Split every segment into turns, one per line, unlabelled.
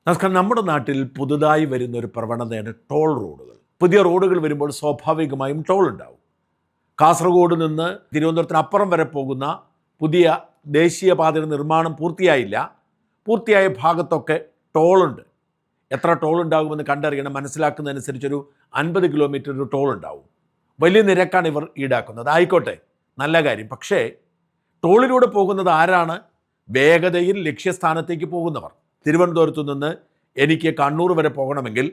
നമസ്കാരം. നമ്മുടെ നാട്ടിൽ പുതുതായി വരുന്ന ഒരു പ്രവണതയാണ് ടോൾ റോഡുകൾ. പുതിയ റോഡുകൾ വരുമ്പോൾ സ്വാഭാവികമായും ടോൾ ഉണ്ടാവും. കാസർഗോഡ് നിന്ന് തിരുവനന്തപുരത്തിന് അപ്പുറം വരെ പോകുന്ന പുതിയ ദേശീയപാതയുടെ നിർമ്മാണം പൂർത്തിയായില്ല. പൂർത്തിയായ ഭാഗത്തൊക്കെ ടോളുണ്ട്. എത്ര ടോൾ ഉണ്ടാകുമെന്ന് കണ്ടറിയണം. മനസ്സിലാക്കുന്നതനുസരിച്ചൊരു 50 കിലോമീറ്റർ ഒരു ടോൾ ഉണ്ടാവും. വലിയ നിരക്കാണ് ഇവർ ഈടാക്കുന്നത്. ആയിക്കോട്ടെ, നല്ല കാര്യം. പക്ഷേ ടോളിലൂടെ പോകുന്നത് ആരാണ്? വേഗതയിൽ ലക്ഷ്യസ്ഥാനത്തേക്ക് പോകുന്നവർ. തിരുവനന്തപുരത്തു നിന്ന് എനിക്ക് കണ്ണൂർ വരെ പോകണമെങ്കിൽ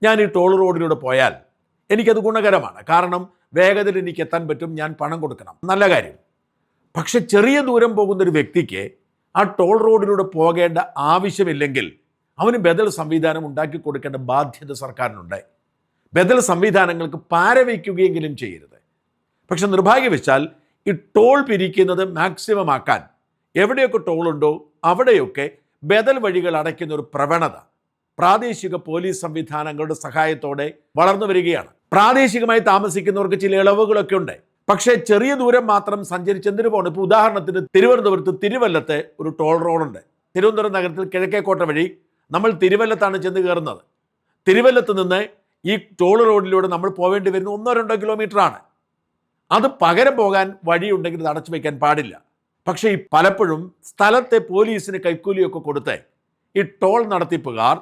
ഞാൻ ഈ ടോൾ റോഡിലൂടെ പോയാൽ എനിക്കത് ഗുണകരമാണ്. കാരണം വേഗതയിൽ എനിക്ക് എത്താൻ പറ്റും, ഞാൻ പണം കൊടുക്കണം, നല്ല കാര്യം. പക്ഷെ ചെറിയ ദൂരം പോകുന്നൊരു വ്യക്തിക്ക് ആ ടോൾ റോഡിലൂടെ പോകേണ്ട ആവശ്യമില്ലെങ്കിൽ അവന് ബദൽ സംവിധാനം ഉണ്ടാക്കി കൊടുക്കേണ്ട ബാധ്യത സർക്കാരിനുണ്ട്. ബദൽ സംവിധാനങ്ങൾക്ക് പാരവയ്ക്കുകയെങ്കിലും ചെയ്യരുത്. പക്ഷെ നിർഭാഗ്യവശാൽ ഈ ടോൾ പിരിക്കുന്നത് മാക്സിമം ആക്കാൻ എവിടെയൊക്കെ ടോളുണ്ടോ അവിടെയൊക്കെ ബദൽ വഴികൾ അടയ്ക്കുന്ന ഒരു പ്രവണത പ്രാദേശിക പോലീസ് സംവിധാനങ്ങളുടെ സഹായത്തോടെ വളർന്നു വരികയാണ്. പ്രാദേശികമായി താമസിക്കുന്നവർക്ക് ചില ഇളവുകളൊക്കെ ഉണ്ട്. പക്ഷേ ചെറിയ ദൂരം മാത്രം സഞ്ചരിച്ച് എന്തിനു പോകണം? ഇപ്പോൾ ഉദാഹരണത്തിന് തിരുവനന്തപുരത്ത് തിരുവല്ലത്തെ ഒരു ടോൾ റോഡുണ്ട്. തിരുവനന്തപുരം നഗരത്തിൽ കിഴക്കേക്കോട്ട വഴി നമ്മൾ തിരുവല്ലത്താണ് ചെന്ന് കയറുന്നത്. തിരുവല്ലത്ത് നിന്ന് ഈ ടോൾ റോഡിലൂടെ നമ്മൾ പോവേണ്ടി വരുന്ന 1-2 കിലോമീറ്ററാണ്. അത് പകരം പോകാൻ വഴിയുണ്ടെങ്കിൽ ഇത് അടച്ചു വയ്ക്കാൻ പാടില്ല. പക്ഷേ ഈ പലപ്പോഴും സ്ഥലത്തെ പോലീസിന് കൈക്കൂലിയൊക്കെ കൊടുത്ത് ഈ ടോൾ നടത്തിപ്പുകാർ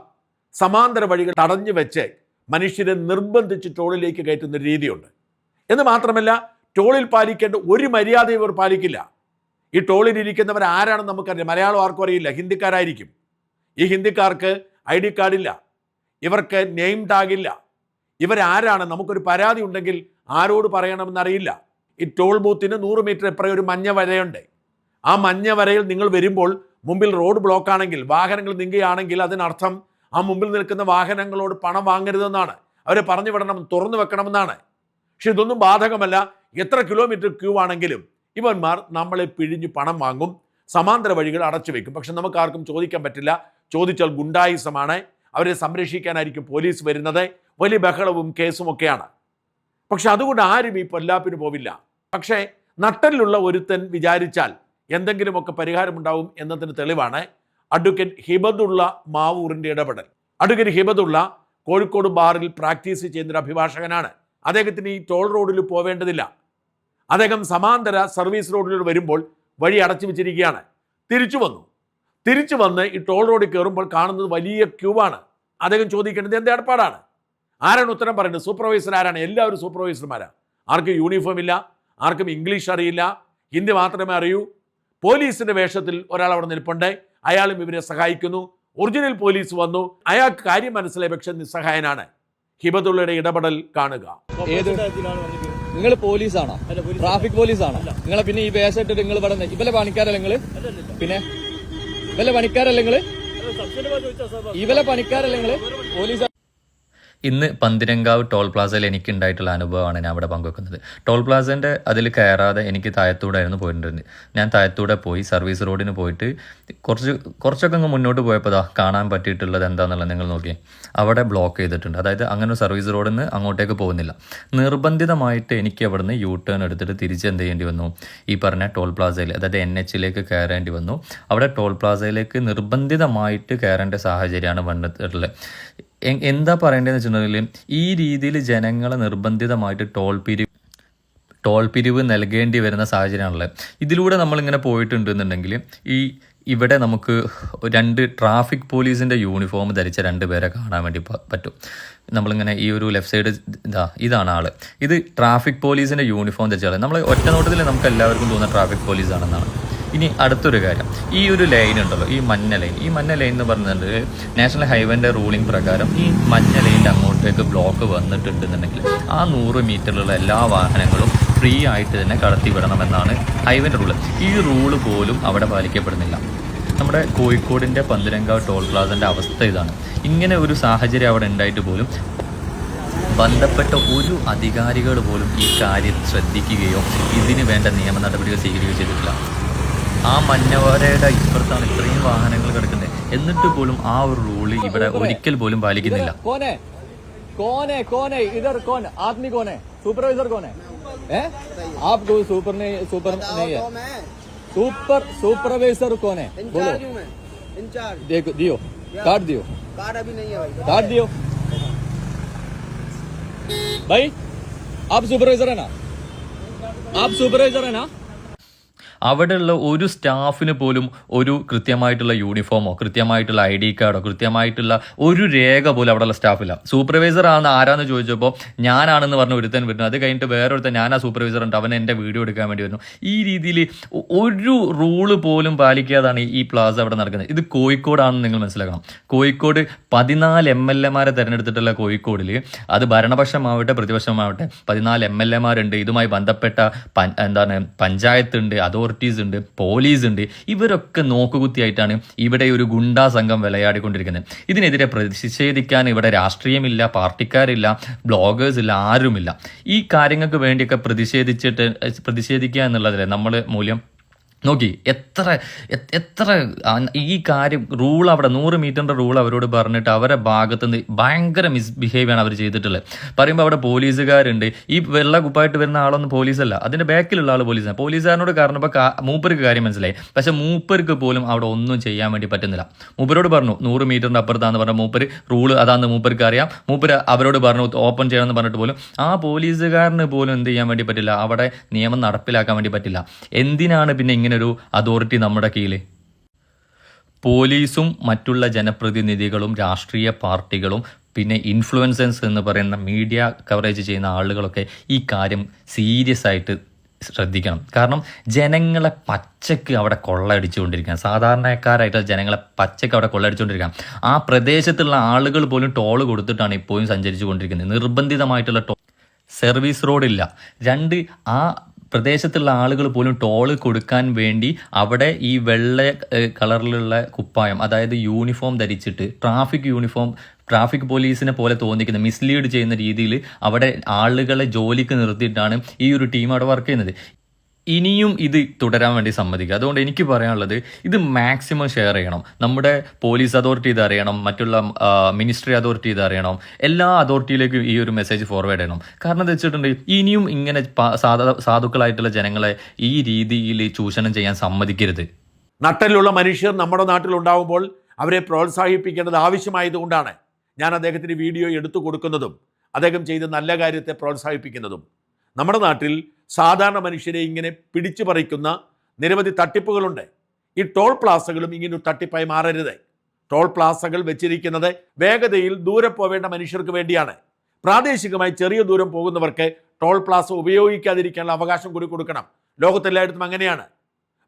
സമാന്തര വഴികൾ തടഞ്ഞു വെച്ച് മനുഷ്യരെ നിർബന്ധിച്ച് ടോളിലേക്ക് കയറ്റുന്ന രീതിയുണ്ട്. എന്ന് മാത്രമല്ല, ടോളിൽ പാലിക്കേണ്ട ഒരു മര്യാദ ഇവർ പാലിക്കില്ല. ഈ ടോളിൽ ഇരിക്കുന്നവർ ആരാണെന്ന് നമുക്കറിയാം. മലയാളം ആർക്കും അറിയില്ല, ഹിന്ദിക്കാരായിരിക്കും. ഈ ഹിന്ദിക്കാർക്ക് ID കാർഡില്ല, ഇവർക്ക് നെയിം ടാഗില്ല. ഇവരാരാണ്? നമുക്കൊരു പരാതി ഉണ്ടെങ്കിൽ ആരോട് പറയണമെന്നറിയില്ല. ഈ ടോൾ ബൂത്തിന് 100 മീറ്റർ എപ്പുറം ഒരു മഞ്ഞ വരയുണ്ട്. ആ മഞ്ഞ വരയിൽ നിങ്ങൾ വരുമ്പോൾ മുമ്പിൽ റോഡ് ബ്ലോക്ക് ആണെങ്കിൽ, വാഹനങ്ങൾ നീങ്ങുകയാണെങ്കിൽ അതിനർത്ഥം ആ മുമ്പിൽ നിൽക്കുന്ന വാഹനങ്ങളോട് പണം വാങ്ങരുതെന്നാണ്. അവരെ പറഞ്ഞു വിടണം, തുറന്നു വെക്കണമെന്നാണ്. പക്ഷെ ഇതൊന്നും ബാധകമല്ല. എത്ര കിലോമീറ്റർ ക്യൂ ആണെങ്കിലും ഇവന്മാർ നമ്മളെ പിഴിഞ്ഞ് പണം വാങ്ങും, സമാന്തര വഴികൾ അടച്ചു വെക്കും. പക്ഷെ നമുക്ക് ആർക്കും ചോദിക്കാൻ പറ്റില്ല. ചോദിച്ചാൽ ഗുണ്ടായിസമാണ്. അവരെ സംരക്ഷിക്കാനായിരിക്കും പോലീസ് വരുന്നത്. വലിയ ബഹളവും കേസും ഒക്കെയാണ്. പക്ഷെ അതുകൊണ്ട് ആരും ഈ പൊല്ലാപ്പിന് പോവില്ല. പക്ഷേ നട്ടലിലുള്ള ഒരുത്തൻ വിചാരിച്ചാൽ എന്തെങ്കിലുമൊക്കെ പരിഹാരമുണ്ടാവും എന്നതിന് തെളിവാണ് അഡ്വക്കേറ്റ് ഹിബതുള്ള മാവൂറിൻ്റെ ഇടപെടൽ. അഡ്വക്കേറ്റ് ഹിബതുള്ള കോഴിക്കോട് ബാറിൽ പ്രാക്ടീസ് ചെയ്യുന്നൊരു അഭിഭാഷകനാണ്. അദ്ദേഹത്തിന് ഈ ടോൾ റോഡിൽ പോവേണ്ടതില്ല. അദ്ദേഹം സമാന്തര സർവീസ് റോഡിലൂടെ വരുമ്പോൾ വഴി അടച്ചു വെച്ചിരിക്കുകയാണ്. തിരിച്ചു വന്ന് ഈ ടോൾ റോഡിൽ കയറുമ്പോൾ കാണുന്നത് വലിയ ക്യൂ ആണ്. അദ്ദേഹം ചോദിക്കേണ്ടത് എന്ത് ഏർപ്പാടാണ്? ആരാണ് ഉത്തരം പറയുന്നത്? സൂപ്പർവൈസർ ആരാണ്? എല്ലാവരും സൂപ്പർവൈസർമാരാണ്. ആർക്കും യൂണിഫോം ഇല്ല, ആർക്കും ഇംഗ്ലീഷ് അറിയില്ല, ഹിന്ദി മാത്രമേ അറിയൂ. പോലീസിന്റെ വേഷത്തിൽ ഒരാൾ അവിടെ നിൽപ്പുണ്ട്. അയാളും ഇവരെ സഹായിക്കുന്നു. ഒറിജിനൽ പോലീസ് വന്നു, അയാൾക്ക് കാര്യം മനസ്സിലായി, പക്ഷെ നിസ്സഹായനാണ്. ഹിബതുള്ളയുടെ ഇടപെടൽ കാണുക.
നിങ്ങൾ പോലീസാണോ? ട്രാഫിക് പോലീസാണോ നിങ്ങളെ? പിന്നെ ഈ വേഷമിട്ടിട്ട് നിങ്ങൾ ഇവിടെ ഇവലെ പണിക്കാരല്ലേ നിങ്ങള്? പിന്നെ ഇവലെ പണിക്കാരല്ലേ നിങ്ങള്? ഇവലെ പണിക്കാരല്ലേ നിങ്ങള്? പോലീസ്.
ഇന്ന് പന്തിരങ്കാവ് ടോൾ പ്ലാസയിൽ എനിക്ക് ഉണ്ടായിട്ടുള്ള അനുഭവമാണ് ഞാൻ അവിടെ പങ്കുവെക്കുന്നത്. ടോൾ പ്ലാസേൻ്റെ അതിൽ കയറാതെ എനിക്ക് താഴത്തൂടായിരുന്നു പോയിട്ടുണ്ട്. ഞാൻ താഴത്തൂടെ പോയി സർവീസ് റോഡിന് പോയിട്ട് കുറച്ചൊക്കെ അങ്ങ് മുന്നോട്ട് പോയപ്പോൾ കാണാൻ പറ്റിയിട്ടുള്ളത് എന്താണെന്നുള്ളത് നിങ്ങൾ നോക്കി. അവിടെ ബ്ലോക്ക് ചെയ്തിട്ടുണ്ട്. അതായത് അങ്ങനെ ഒരു സർവീസ് റോഡിൽ നിന്ന് അങ്ങോട്ടേക്ക് പോകുന്നില്ല. നിർബന്ധിതമായിട്ട് എനിക്ക് അവിടെ നിന്ന് യു ടേൺ എടുത്തിട്ട് തിരിച്ച് എന്ത് ചെയ്യേണ്ടി വന്നു? ഈ പറഞ്ഞ ടോൾ പ്ലാസയിൽ, അതായത് NH കയറേണ്ടി വന്നു. അവിടെ ടോൾ പ്ലാസയിലേക്ക് നിർബന്ധിതമായിട്ട് കയറേണ്ട സാഹചര്യമാണ് വന്നിട്ടുള്ളത്. എന്താ പറയേണ്ടതെന്ന് വെച്ചിട്ടുണ്ടെങ്കിൽ, ഈ രീതിയിൽ ജനങ്ങളെ നിർബന്ധിതമായിട്ട് ടോൾ പിരിവ് നൽകേണ്ടി വരുന്ന സാഹചര്യമാണുള്ളത്. ഇതിലൂടെ നമ്മളിങ്ങനെ പോയിട്ടുണ്ടെന്നുണ്ടെങ്കിൽ ഇവിടെ നമുക്ക് 2 ട്രാഫിക് പോലീസിൻ്റെ യൂണിഫോം ധരിച്ച 2 പേരെ കാണാൻ വേണ്ടി പറ്റും. നമ്മളിങ്ങനെ ഈ ഒരു ലെഫ്റ്റ് സൈഡ് ഇതാണ് ആള്. ഇത് ട്രാഫിക് പോലീസിൻ്റെ യൂണിഫോം ധരിച്ച ആൾ. നമ്മൾ ഒറ്റ നോട്ടത്തിൽ നമുക്ക് എല്ലാവർക്കും തോന്നുന്ന ട്രാഫിക് പോലീസാണെന്നാണ്. ഇനി അടുത്തൊരു കാര്യം, ഈ ഒരു ലൈൻ ഉണ്ടല്ലോ, ഈ മഞ്ഞ ലൈൻ എന്ന് പറഞ്ഞിട്ട് നാഷണൽ ഹൈവേൻ്റെ റൂളിംഗ് പ്രകാരം ഈ മഞ്ഞ ലൈനിൻ്റെ അങ്ങോട്ടേക്ക് ബ്ലോക്ക് വന്നിട്ടുണ്ടെന്നുണ്ടെങ്കിൽ ആ 100 മീറ്ററിലുള്ള എല്ലാ വാഹനങ്ങളും ഫ്രീ ആയിട്ട് തന്നെ കടത്തി വിടണമെന്നാണ് ഹൈവേൻ്റെ റൂള്. ഈ റൂള് പോലും അവിടെ പാലിക്കപ്പെടുന്നില്ല. നമ്മുടെ കോഴിക്കോടിൻ്റെ പന്തിരങ്കാവ് ടോൾ പ്ലാസൻ്റെ അവസ്ഥ ഇതാണ്. ഇങ്ങനെ ഒരു സാഹചര്യം അവിടെ ഉണ്ടായിട്ട് പോലും ബന്ധപ്പെട്ട ഒരു അധികാരികൾ പോലും ഈ കാര്യം ശ്രദ്ധിക്കുകയോ ഇതിന് വേണ്ട നിയമ നടപടികൾ സ്വീകരിക്കുകയോ ചെയ്തിട്ടില്ല. ആ മഞ്ഞവരയുടെ ഇപ്പുറത്താണ് ഇത്രയും വാഹനങ്ങൾ കിടക്കുന്നത്. എന്നിട്ട് പോലും ആ ഒരു റൂള് ഇവിടെ ഒരിക്കൽ പോലും പാലിക്കുന്നില്ല.
सुपरवाइजर कौन है? आप सुपर नहीं है। सुपरवाइजर कौन है? बोलो। देखो, दियो कार्ड दियो।
कार्ड अभी नहीं है भाई।
कार्ड दियो भाई, आप सुपरवाइजर है ना? आप सुपरवाइजर है ना?
അവിടെയുള്ള ഒരു സ്റ്റാഫിന് പോലും ഒരു കൃത്യമായിട്ടുള്ള യൂണിഫോമോ കൃത്യമായിട്ടുള്ള ID കാർഡോ കൃത്യമായിട്ടുള്ള ഒരു രേഖ പോലും അവിടെയുള്ള സ്റ്റാഫില്ല. സൂപ്പർവൈസർ ആണ് ആരാന്ന് ചോദിച്ചപ്പോൾ ഞാനാണെന്ന് പറഞ്ഞ ഒരുത്തൻ വരുന്നു. അത് കഴിഞ്ഞിട്ട് വേറൊരുത്തൻ ഞാനാ സൂപ്പർവൈസർ ഉണ്ട്, അവൻ എൻ്റെ വീഡിയോ എടുക്കാൻ വേണ്ടി വരുന്നു. ഈ രീതിയിൽ ഒരു റൂള് പോലും പാലിക്കാതാണ് ഈ പ്ലാസ അവിടെ നടക്കുന്നത്. ഇത് കോഴിക്കോടാണെന്ന് നിങ്ങൾ മനസ്സിലാക്കണം. കോഴിക്കോട് 14 MLA തിരഞ്ഞെടുത്തിട്ടുള്ള കോഴിക്കോടിൽ അത് ഭരണപക്ഷമാവട്ടെ പ്രതിപക്ഷമാവട്ടെ 14 MLA ഇതുമായി ബന്ധപ്പെട്ട പഞ്ചായത്ത് ഉണ്ട്, അതോറിറ്റീസ് ഉണ്ട്, പോലീസ് ഉണ്ട്. ഇവരൊക്കെ നോക്കുകുത്തിയായിട്ടാണ് ഇവിടെ ഒരു ഗുണ്ടാ സംഘം വിളയാടിക്കൊണ്ടിരിക്കുന്നത്. ഇതിനെതിരെ പ്രതിഷേധിക്കാൻ ഇവിടെ രാഷ്ട്രീയമില്ല, പാർട്ടിക്കാരില്ല, ബ്ലോഗേഴ്സ് ഇല്ല, ആരുമില്ല. ഈ കാര്യങ്ങൾക്ക് വേണ്ടിയൊക്കെ പ്രതിഷേധിക്കുക എന്നുള്ളതല്ലേ നമ്മൾ മൂല്യം. നോക്കി എത്ര ഈ കാര്യം റൂൾ അവിടെ 100 മീറ്ററിൻ്റെ റൂൾ അവരോട് പറഞ്ഞിട്ട് അവരെ ഭാഗത്തുനിന്ന് ഭയങ്കര മിസ്ബിഹേവിയാണ് അവർ ചെയ്തിട്ടുള്ളത്. പറയുമ്പോൾ അവിടെ പോലീസുകാരുണ്ട്. ഈ വെള്ള കുപ്പായിട്ട് വരുന്ന ആളൊന്നും പോലീസല്ല, അതിൻ്റെ ബാക്കിലുള്ള ആൾ പോലീസാണ്. പോലീസുകാരനോട് കാരണപ്പോൾ മൂപ്പർക്ക് കാര്യം മനസ്സിലായി. പക്ഷെ മൂപ്പർക്ക് പോലും അവിടെ ഒന്നും ചെയ്യാൻ വേണ്ടി പറ്റുന്നില്ല. മൂപ്പരോട് പറഞ്ഞു 100 മീറ്ററിൻ്റെ അപ്പുറത്താന്ന് പറഞ്ഞ മൂപ്പര് റൂള് അതാന്ന് മൂപ്പർക്ക് അറിയാം. മൂപ്പര് അവരോട് പറഞ്ഞു ഓപ്പൺ ചെയ്യണമെന്ന് പറഞ്ഞിട്ട് പോലും ആ പോലീസുകാരന് പോലും എന്ത് ചെയ്യാൻ വേണ്ടി പറ്റില്ല, അവിടെ നിയമം നടപ്പിലാക്കാൻ വേണ്ടി പറ്റില്ല. എന്തിനാണ് പിന്നെ ഇങ്ങനൊരു അതോറിറ്റി നമ്മുടെ കീഴിൽ? പോലീസും മറ്റുള്ള ജനപ്രതിനിധികളും രാഷ്ട്രീയ പാർട്ടികളും പിന്നെ ഇൻഫ്ലുവൻസേഴ്സ് എന്ന് പറയുന്ന മീഡിയ കവറേജ് ചെയ്യുന്ന ആളുകളൊക്കെ ഈ കാര്യം സീരിയസ് ആയിട്ട് ശ്രദ്ധിക്കണം. കാരണം ജനങ്ങളെ പച്ചക്ക് അവിടെ കൊള്ളയടിച്ചുകൊണ്ടിരിക്കുകയാണ്. സാധാരണക്കാരായിട്ടുള്ള ജനങ്ങളെ പച്ചക്ക് അവിടെ കൊള്ളയടിച്ചുകൊണ്ടിരിക്കുകയാണ്. ആ പ്രദേശത്തുള്ള ആളുകൾ പോലും ടോൾ കൊടുത്തിട്ടാണ് ഇപ്പോഴും സഞ്ചരിച്ചു കൊണ്ടിരിക്കുന്നത്. നിർബന്ധിതമായിട്ടുള്ള സർവീസ് റോഡില്ല. 2 ആ പ്രദേശത്തുള്ള ആളുകൾ പോലും ടോള് കൊടുക്കാൻ വേണ്ടി അവിടെ ഈ വെള്ള കളറിലുള്ള കുപ്പായം, അതായത് യൂണിഫോം ധരിച്ചിട്ട് ട്രാഫിക് പോലീസിനെ പോലെ തോന്നിക്കുന്ന മിസ്ലീഡ് ചെയ്യുന്ന രീതിയിൽ അവിടെ ആളുകളെ ജോലിക്ക് നിർത്തിയിട്ടാണ് ഈ ഒരു ടീം അവിടെ വർക്ക് ചെയ്യുന്നത്. ഇനിയും ഇത് തുടരാൻ വേണ്ടി സമ്മതിക്കുക. അതുകൊണ്ട് എനിക്ക് പറയാനുള്ളത്, ഇത് മാക്സിമം ഷെയർ ചെയ്യണം. നമ്മുടെ പോലീസ് അതോറിറ്റി ഇത് അറിയണം, മറ്റുള്ള മിനിസ്ട്രി അതോറിറ്റി ഇത് അറിയണം, എല്ലാ അതോറിറ്റിയിലേക്കും ഈ ഒരു മെസ്സേജ് ഫോർവേഡ് ചെയ്യണം. കാരണം എന്താ വെച്ചിട്ടുണ്ട്, ഇനിയും ഇങ്ങനെ സാധുക്കളായിട്ടുള്ള ജനങ്ങളെ ഈ രീതിയിൽ ചൂഷണം ചെയ്യാൻ സമ്മതിക്കരുത്.
നട്ടലുള്ള മനുഷ്യർ നമ്മുടെ നാട്ടിലുണ്ടാകുമ്പോൾ അവരെ പ്രോത്സാഹിപ്പിക്കേണ്ടത് ആവശ്യമായതുകൊണ്ടാണ് ഞാൻ അദ്ദേഹത്തിന് വീഡിയോ എടുത്തു കൊടുക്കുന്നതും അദ്ദേഹം ചെയ്ത നല്ല കാര്യത്തെ പ്രോത്സാഹിപ്പിക്കുന്നതും. നമ്മുടെ നാട്ടിൽ സാധാരണ മനുഷ്യരെ ഇങ്ങനെ പിടിച്ചു പറിക്കുന്ന നിരവധി തട്ടിപ്പുകളുണ്ട്. ഈ ടോൾ പ്ലാസകളും ഇങ്ങനൊരു തട്ടിപ്പായി മാറരുത്. ടോൾ പ്ലാസകൾ വെച്ചിരിക്കുന്നത് വേഗതയിൽ ദൂരെ പോവേണ്ട മനുഷ്യർക്ക് വേണ്ടിയാണ്. പ്രാദേശികമായി ചെറിയ ദൂരം പോകുന്നവർക്ക് ടോൾ പ്ലാസ ഉപയോഗിക്കാതിരിക്കാനുള്ള അവകാശം കൂടി കൊടുക്കണം. ലോകത്തെല്ലായിടത്തും അങ്ങനെയാണ്.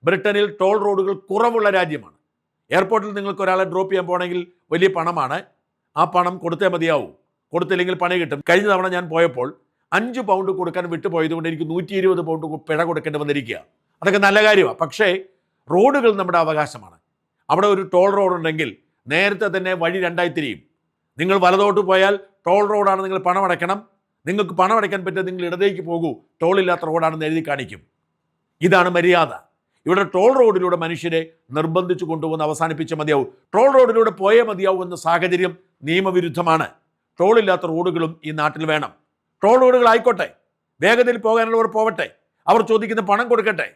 ബ്രിട്ടനിൽ ടോൾ റോഡുകൾ കുറവുള്ള രാജ്യമാണ്. എയർപോർട്ടിൽ നിങ്ങൾക്ക് ഒരാളെ ഡ്രോപ്പ് ചെയ്യാൻ പോകണമെങ്കിൽ വലിയ പണമാണ്. ആ പണം കൊടുത്തേ മതിയാവൂ. കൊടുത്തില്ലെങ്കിൽ പണി കിട്ടും. കഴിഞ്ഞ തവണ ഞാൻ പോയപ്പോൾ 5 പൗണ്ട് കൊടുക്കാൻ വിട്ടുപോയതുകൊണ്ട് എനിക്ക് 120 പൗണ്ട് പിഴ കൊടുക്കേണ്ടി വന്നിരിക്കുക. അതൊക്കെ നല്ല കാര്യമാണ്. പക്ഷേ റോഡുകൾ നമ്മുടെ അവകാശമാണ്. അവിടെ ഒരു ടോൾ റോഡ് ഉണ്ടെങ്കിൽ നേരത്തെ തന്നെ വഴി 2ആയി തിരിയും. നിങ്ങൾ വലതോട്ട് പോയാൽ ടോൾ റോഡാണ്, നിങ്ങൾ പണം അടയ്ക്കണം. നിങ്ങൾക്ക് പണം അടയ്ക്കാൻ പറ്റുക നിങ്ങൾ ഇടതേക്ക് പോകൂ, ടോളില്ലാത്ത റോഡാണെന്ന് എഴുതി കാണിക്കും. ഇതാണ് മര്യാദ. ഇവിടെ ടോൾ റോഡിലൂടെ മനുഷ്യരെ നിർബന്ധിച്ചു കൊണ്ടുവന്ന് അവസാനിപ്പിച്ച മതിയാവും. ടോൾ റോഡിലൂടെ പോയേ മതിയാവും എന്ന സാഹചര്യം നിയമവിരുദ്ധമാണ്. ടോളില്ലാത്ത റോഡുകളും ഈ നാട്ടിൽ വേണം. ടോൾ റോഡുകളായിക്കോട്ടെ, വേഗതയിൽ പോകാനുള്ളവർ പോവട്ടെ, അവർ ചോദിക്കുന്ന പണം കൊടുക്കട്ടെ.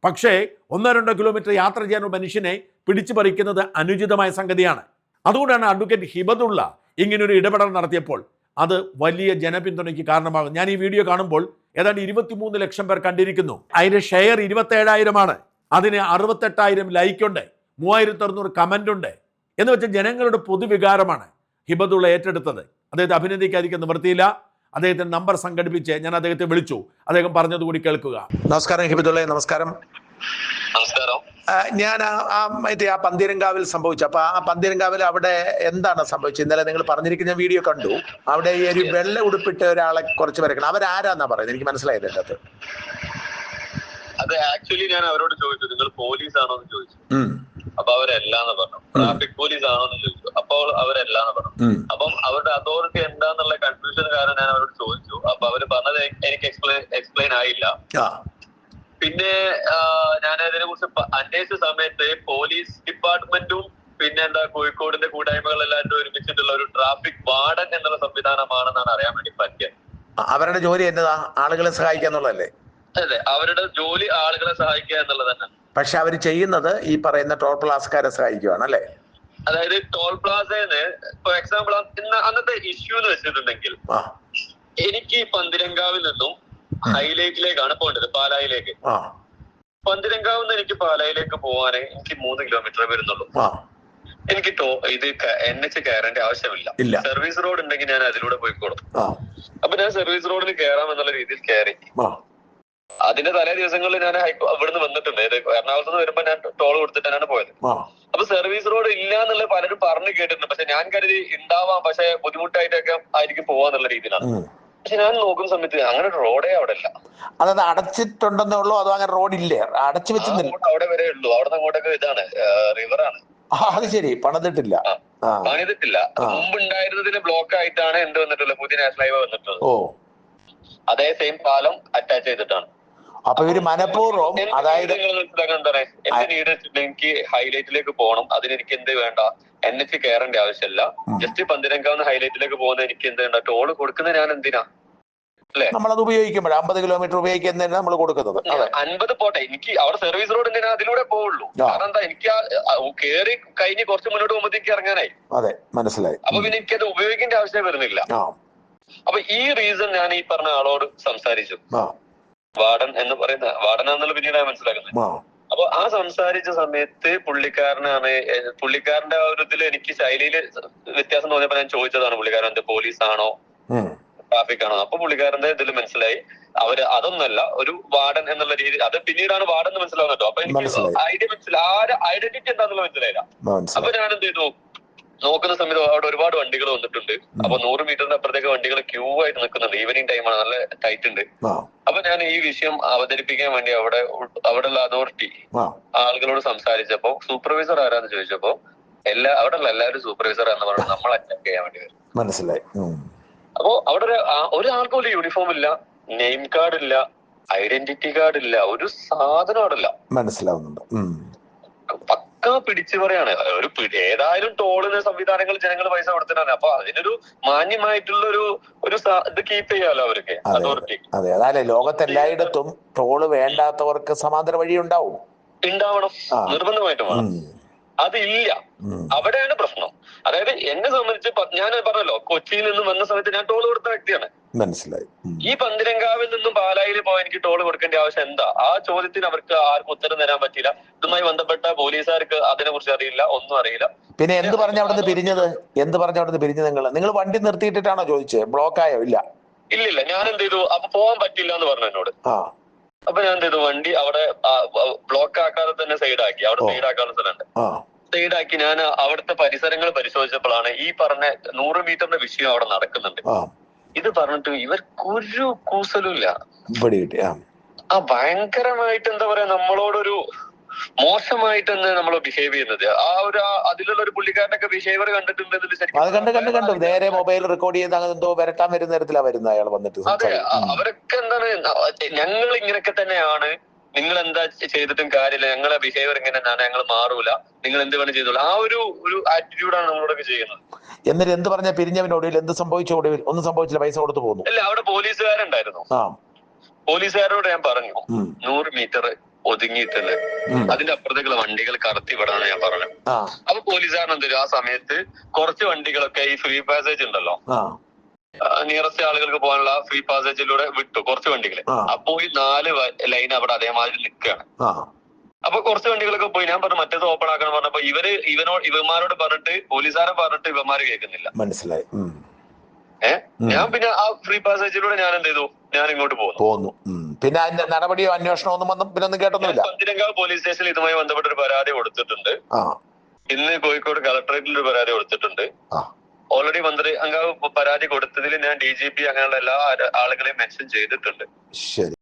പക്ഷേ 1-2 കിലോമീറ്റർ യാത്ര ചെയ്യാൻ ഒരു മനുഷ്യനെ പിടിച്ചു പറിക്കുന്നത് അനുചിതമായ സംഗതിയാണ്. അതുകൊണ്ടാണ് അഡ്വക്കേറ്റ് ഹിബത്തുള്ള ഇങ്ങനൊരു ഇടപെടൽ നടത്തിയപ്പോൾ അത് വലിയ ജനപിന്തുണയ്ക്ക് കാരണമാകും. ഞാൻ ഈ വീഡിയോ കാണുമ്പോൾ ഏതാണ്ട് 23 ലക്ഷം പേർ കണ്ടിരിക്കുന്നു. അതിൻ്റെ ഷെയർ 27,000 അതിന് 68,000 ലൈക്കുണ്ട്, 3600 കമൻ്റ് ഉണ്ട്. എന്ന് വെച്ചാൽ ജനങ്ങളുടെ പൊതുവികാരമാണ് ഹിബത്തുള്ള ഏറ്റെടുത്തത്. അദ്ദേഹത്തെ അഭിനന്ദിക്കാതിരിക്കാൻ നിവൃത്തിയില്ല. അദ്ദേഹത്തിന് നമ്പർ സംഘടിപ്പിച്ച് ഞാൻ അദ്ദേഹത്തെ വിളിച്ചു. അദ്ദേഹം പറഞ്ഞതുകൂടി കേൾക്കുക.
നമസ്കാരം ഹിബത്തുള്ള, നമസ്കാരം. ഞാൻ ആ പന്തീരങ്കാവിൽ സംഭവിച്ചു. അപ്പൊ ആ പന്തീരങ്കാവിൽ അവിടെ എന്താണ് സംഭവിച്ചത്? ഇന്നലെ നിങ്ങൾ പറഞ്ഞിരിക്കുന്ന വീഡിയോ കണ്ടു. അവിടെ ഈ ഒരു വെള്ള ഉടുപ്പിട്ട ഒരാളെ കുറച്ച് പേരക്കണം. അവരാരാന്നാ പറയുന്നത്? എനിക്ക് മനസ്സിലായത് അതിനകത്ത്.
അത് ആക്ച്വലി ഞാൻ അവരോട് ചോദിച്ചു, നിങ്ങൾ പോലീസ് ആണോ എന്ന് ചോദിച്ചു. അപ്പൊ അവരെല്ലാന്ന് പറഞ്ഞു. ട്രാഫിക് പോലീസ് ആണോ എന്ന് ചോദിച്ചു. അപ്പോൾ അവരെല്ലാന്ന് പറഞ്ഞു. അപ്പം അവരുടെ അതോറിറ്റി എന്താന്നുള്ള കൺഫ്യൂഷൻ കാരണം ഞാൻ അവരോട് ചോദിച്ചു. അപ്പൊ അവര് പറഞ്ഞത് എനിക്ക് എക്സ്പ്ലെയിൻ ആയില്ല. പിന്നെ ഞാൻ അതിനെ കുറിച്ച് അന്വേഷിച്ച സമയത്ത് പോലീസ് ഡിപ്പാർട്ട്മെന്റും പിന്നെ കോഴിക്കോടിന്റെ കൂട്ടായ്മകളെല്ലാവരും ഒരുമിച്ചിട്ടുള്ള ഒരു ട്രാഫിക് വാർഡൻ എന്നുള്ള സംവിധാനമാണെന്നാണ് അറിയാൻ വേണ്ടി പറ്റിയത്.
അവരുടെ ജോലി എന്നതാ? ആളുകളെ സഹായിക്കുക എന്നുള്ളതല്ലേ?
അതെ, അവരുടെ ജോലി ആളുകളെ സഹായിക്കുക എന്നുള്ളത് തന്നെ.
പക്ഷെ അവർ ചെയ്യുന്നത് ഈ പറയുന്ന ടോൾ പ്ലാസക്കാരെ സഹായിക്കുകയാണ് അല്ലേ?
അതായത് ടോൾ പ്ലാസന്ന് ഫോർ എക്സാമ്പിൾ അന്നത്തെ ഇഷ്യൂ എന്ന് വെച്ചിട്ടുണ്ടെങ്കിൽ എനിക്ക് പന്തിരങ്കാവിൽ നിന്നും ഹൈലൈറ്റിലേക്കാണ് പോകേണ്ടത്, പാലായിലേക്ക്. പന്തിരങ്കാവിൽ നിന്ന് എനിക്ക് പാലായിലേക്ക് പോകാൻ എനിക്ക് 3 കിലോമീറ്റർ വരുന്നുള്ളൂ. എനിക്ക് ഇത് NH കയറേണ്ട ആവശ്യമില്ല. സർവീസ് റോഡ് ഉണ്ടെങ്കിൽ ഞാൻ അതിലൂടെ പോയിക്കോളും. അപ്പൊ ഞാൻ സർവീസ് റോഡിൽ കയറാമെന്നുള്ള രീതിയിൽ കയറി. അതിന്റെ തലേ ദിവസങ്ങളിൽ ഞാൻ ഇവിടുന്ന് വന്നിട്ടുണ്ട്. എറണാകുളത്ത് നിന്ന് വരുമ്പോ ഞാൻ ടോൾ കൊടുത്തിട്ടാണ് പോയത്. അപ്പൊ സർവീസ് റോഡ് ഇല്ല എന്നുള്ള പലരും പറഞ്ഞു കേട്ടിട്ടുണ്ട്. പക്ഷെ ഞാൻ കരുതി ഉണ്ടാവാം, പക്ഷെ ബുദ്ധിമുട്ടായിട്ടൊക്കെ ആയിരിക്കും പോവാന്നുള്ള രീതിയിലാണ്. പക്ഷെ ഞാൻ നോക്കുന്ന സമയത്ത് അങ്ങനെ ഒരു റോഡേ അവിടെ ഇല്ല.
അതായത് അടച്ചിട്ടുണ്ടെന്നേ ഉള്ളൂ, അതോ അങ്ങനെ റോഡില്ലേ? അടച്ചു വെച്ചില്ല,
അവിടെ വരെ ഉള്ളൂ. അവിടെ നിന്ന് അങ്ങോട്ടൊക്കെ ഇതാണ് റിവറാണ്.
അത് ശരി, പണിതിട്ടില്ല.
പണിതിട്ടില്ല. മുമ്പ് ഉണ്ടായിരുന്നതിന് ബ്ലോക്ക് ആയിട്ടാണ് എന്ത് വന്നിട്ടുള്ളത്, പുതിയ നാഷണൽ ഹൈവേ വന്നിട്ടുള്ളത്. അതേ സെയിം പാലം അറ്റാച്ച് ചെയ്തിട്ടാണ്.
അപ്പൊ ഇവര് മനഃപൂർവ്വം, അതായത്
മനസ്സിലാക്കാൻ എന്താണ് എന്റെ നീഡ് വെച്ചിട്ട് എനിക്ക് ഹൈലൈറ്റിലേക്ക് പോകണം, അതിനെനിക്ക് എന്ത് വേണ്ട, NH കയറേണ്ട ആവശ്യമില്ല. ജസ്റ്റ് പന്തിരങ്കാവുന്ന ഹൈലൈറ്റിലേക്ക് പോകുന്ന എനിക്ക് എന്ത് വേണ്ട, ടോള് കൊടുക്കുന്നത് ഞാൻ എന്തിനാ അല്ലെ?
നമ്മളത് ഉപയോഗിക്കുമ്പോൾ 50 കിലോമീറ്റർ ഉപയോഗിക്കുന്നതിന് നമ്മൾ കൊടുക്കുന്നത്.
50 പോട്ടെ, എനിക്ക് അവിടെ സർവീസ് റോഡ് ഞാൻ അതിലൂടെ പോവുള്ളൂ. കാരണം എന്താ, എനിക്ക് കേറി കഴിഞ്ഞ് കുറച്ച് മുന്നോട്ട് പോകുമ്പോഴത്തേക്ക് ഇറങ്ങാനായി.
അതെ, മനസ്സിലായി.
അപ്പൊ പിന്നെ എനിക്കത് ഉപയോഗിക്കേണ്ട ആവശ്യം വരുന്നില്ല. അപ്പൊ ഈ റീസൺ ഞാൻ ഈ പറഞ്ഞ ആളോട് സംസാരിച്ചു. വാർഡൻ എന്ന് പറയുന്ന വാർഡനാന്നുള്ള പിന്നീടാണ് മനസ്സിലാക്കുന്നത്. അപ്പൊ ആ സംസാരിച്ച സമയത്ത് പുള്ളിക്കാരന്റെ ആ ഒരു ഇതിൽ എനിക്ക് ശൈലിയില് വ്യത്യാസം തോന്നിയപ്പോ ഞാൻ ചോദിച്ചതാണ്, പുള്ളിക്കാരൻ എന്ത് പോലീസ് ആണോ ട്രാഫിക് ആണോ? അപ്പൊ പുള്ളിക്കാരന്റെ ഇതിൽ മനസ്സിലായി അവര് അതൊന്നല്ല, ഒരു വാർഡൻ എന്നുള്ള രീതി. അത് പിന്നീടാണ് വാർഡൻ എന്ന് മനസ്സിലാവുന്നത് കേട്ടോ. അപ്പൊ എനിക്ക് ഐഡന്റിറ്റി എന്താണെന്നുള്ള മനസ്സിലായില്ല. അപ്പൊ ഞാൻ എന്ത് ചെയ്തു, നോക്കുന്ന സമയത്ത് അവിടെ ഒരുപാട് വണ്ടികൾ വന്നിട്ടുണ്ട്. അപ്പൊ 100 മീറ്ററിന്റെ അപ്പുറത്തേക്ക് വണ്ടികൾ ക്യൂ ആയിട്ട് നിൽക്കുന്നുണ്ട്. ഈവനിങ് ടൈമാണ്, നല്ല ടൈറ്റ് ഉണ്ട്. അപ്പൊ ഞാൻ ഈ വിഷയം അവതരിപ്പിക്കാൻ വേണ്ടി അവിടെയുള്ള അതോറിറ്റി ആളുകളോട് സംസാരിച്ചപ്പോ സൂപ്പർവൈസർ ആരാന്ന് ചോദിച്ചപ്പോ അവിടെയുള്ള എല്ലാവരും സൂപ്പർവൈസർ എന്ന് പറഞ്ഞു നമ്മൾ അറ്റാക്ക് ചെയ്യാൻ വേണ്ടി വരും.
മനസ്സിലായി.
അപ്പോ അവിടെ ഒരാൾക്കും ഒരു യൂണിഫോം ഇല്ല, നെയിം കാർഡ് ഇല്ല, ഐഡന്റിറ്റി കാർഡ് ഇല്ല, ഒരു സാധനം അവിടെ ഇല്ല.
മനസ്സിലാവുന്നുണ്ട്.
പക്ക പിടിച്ചു പറയാണ്. ഏതായാലും ടോളിന് സംവിധാനങ്ങൾ ജനങ്ങൾ പൈസ കൊടുത്തിട്ടാണ്. അപ്പൊ അതിനൊരു മാന്യമായിട്ടുള്ള ഒരു ഇത് കീപ്പ് ചെയ്യാലോ അവർക്ക്, അതോറിറ്റി.
അതെ, അതായത് ലോകത്തെല്ലായിടത്തും ടോള് വേണ്ടാത്തവർക്ക് സമാന്തര വഴി ഉണ്ടാവണം,
നിർബന്ധമായിട്ടും വേണം. അതില്ല, അവിടെയാണ് പ്രശ്നം. അതായത് എന്നെ സംബന്ധിച്ച് ഞാൻ പറഞ്ഞല്ലോ, കൊച്ചിയിൽ നിന്നും വന്ന സമയത്ത് ഞാൻ ടോൾ കൊടുത്ത വ്യക്തിയാണ്.
മനസ്സിലായി.
ഈ പന്തിരങ്കാവിൽ നിന്നും പാലായിൽ പോയി എനിക്ക് ടോൾ കൊടുക്കേണ്ട ആവശ്യം എന്താ? ആ ചോദ്യത്തിന് അവർക്ക് ആർക്കും ഉത്തരം തരാൻ പറ്റില്ല. ഇതുമായി ബന്ധപ്പെട്ട പോലീസുകാർക്ക് അതിനെ കുറിച്ച് അറിയില്ല, ഒന്നും അറിയില്ല.
പിന്നെ എന്ത് പറഞ്ഞ അവിടുന്ന് പിരിഞ്ഞത്? നിങ്ങൾ വണ്ടി നിർത്തിയിട്ടാണോ ചോദിച്ചത്? ബ്ലോക്കായോ?
ഇല്ലില്ല. ഞാൻ എന്ത് ചെയ്തു, അപ്പൊ പോകാൻ പറ്റില്ല എന്ന് പറഞ്ഞു എന്നോട്. അപ്പൊ ഞാൻ എന്ത് ചെയ്തു, വണ്ടി അവിടെ ബ്ലോക്ക് ആക്കാതെ തന്നെ സൈഡാക്കി. അവിടെ സൈഡാക്കാനുള്ള സ്ഥലമുണ്ട്. സൈഡാക്കി ഞാൻ അവിടുത്തെ പരിസരങ്ങൾ പരിശോധിച്ചപ്പോഴാണ് ഈ പറഞ്ഞ 100 മീറ്ററിന്റെ വിഷയം അവിടെ നടക്കുന്നുണ്ട്. ഇത് പറഞ്ഞിട്ട് ഇവർക്കൊരു കൂസലുമില്ല. ഭയങ്കരമായിട്ട് എന്താ പറയാ, നമ്മളോടൊരു മോശമായിട്ട് തന്നെ നമ്മൾ ബിഹേവ് ചെയ്യുന്നത്. അതിലുള്ള ഒരു പുള്ളിക്കാരനൊക്കെ ബിഹേവിയർ കണ്ടിട്ടുണ്ട്.
നേരെ മൊബൈൽ റെക്കോർഡ് ചെയ്ത് എന്തോ വരട്ടാൻ വരുന്ന തരത്തിലാണ് വരുന്നത് അയാൾ വന്നിട്ട്.
അതെ, അവരൊക്കെ എന്താണ്, ഞങ്ങൾ ഇങ്ങനെയൊക്കെ തന്നെയാണ്, നിങ്ങൾ എന്താ ചെയ്തിട്ടും കാര്യമില്ല, ഞങ്ങളെ ബിഹേവിയർ ഇങ്ങനെയാണ്, ഞങ്ങൾ മാറൂല, നിങ്ങൾ എന്ത് വേണം ചെയ്തോളൂ, ആ ഒരു ആറ്റിറ്റ്യൂഡാണ് നമ്മളോടൊക്കെ ചെയ്യുന്നത്.
എന്നിട്ട് എന്ത് പറഞ്ഞ പിരിഞ്ഞവനോട് എന്ത് സംഭവിച്ചു? ഒന്നും സംഭവിച്ചില്ല, പൈസ കൊടുത്തു പോകുന്നു.
അല്ല, അവിടെ പോലീസുകാരുണ്ടായിരുന്നു. പോലീസുകാരോട് ഞാൻ പറഞ്ഞു 100 മീറ്റർ ഒതുങ്ങിയിട്ടുണ്ട്, അതിന്റെ അപ്പുറത്തേക്കുള്ള വണ്ടികൾ കടത്തി വിടാന്ന് ഞാൻ പറഞ്ഞു. അപ്പൊ പോലീസുകാരൻ എന്തൊരു ആ സമയത്ത് കുറച്ച് വണ്ടികളൊക്കെ ഈ ഫ്രീ പാസേജ് ഉണ്ടല്ലോ, നിയറസ്റ്റ് ആളുകൾക്ക് പോകാനുള്ള ഫ്രീ പാസേജിലൂടെ വിട്ടു കുറച്ച് വണ്ടികൾ. അപ്പോ ഈ 4 ലൈൻ അവിടെ അതേമാതിരി നിൽക്കുകയാണ്. അപ്പൊ കുറച്ച് വണ്ടികളൊക്കെ പോയി. ഞാൻ പറഞ്ഞു മറ്റേത് ഓപ്പൺ ആക്കണം പറഞ്ഞപ്പോ ഇവന്മാരോട് പറഞ്ഞിട്ട് പോലീസുകാരൻ പറഞ്ഞിട്ട് ഇവന്മാര് കേൾക്കുന്നില്ല.
മനസ്സിലായി.
ഞാൻ പിന്നെ ആ ഫ്രീ പാസേജിലൂടെ ഞാൻ എന്ത് ചെയ്തു, ഞാൻ ഇങ്ങോട്ട് പോന്നു.
പിന്നെ അതിന്റെ നടപടിയോ അന്വേഷണമോ ഒന്നും പിന്നെ കേട്ടൊന്നുമില്ല.
പന്തിരങ്കാവ് പോലീസ് സ്റ്റേഷനിൽ ഇതുമായി ബന്ധപ്പെട്ട ഒരു പരാതി കൊടുത്തിട്ടുണ്ട്. ഇന്ന് കോഴിക്കോട് കളക്ടറേറ്റിൽ ഒരു പരാതി കൊടുത്തിട്ടുണ്ട്. ഓൾറെഡി പന്തിരങ്കാവ് പരാതി കൊടുത്തതിൽ ഞാൻ DGP അങ്ങനെയുള്ള എല്ലാ ആളുകളെയും മെൻഷൻ ചെയ്തിട്ടുണ്ട്.
ശരി.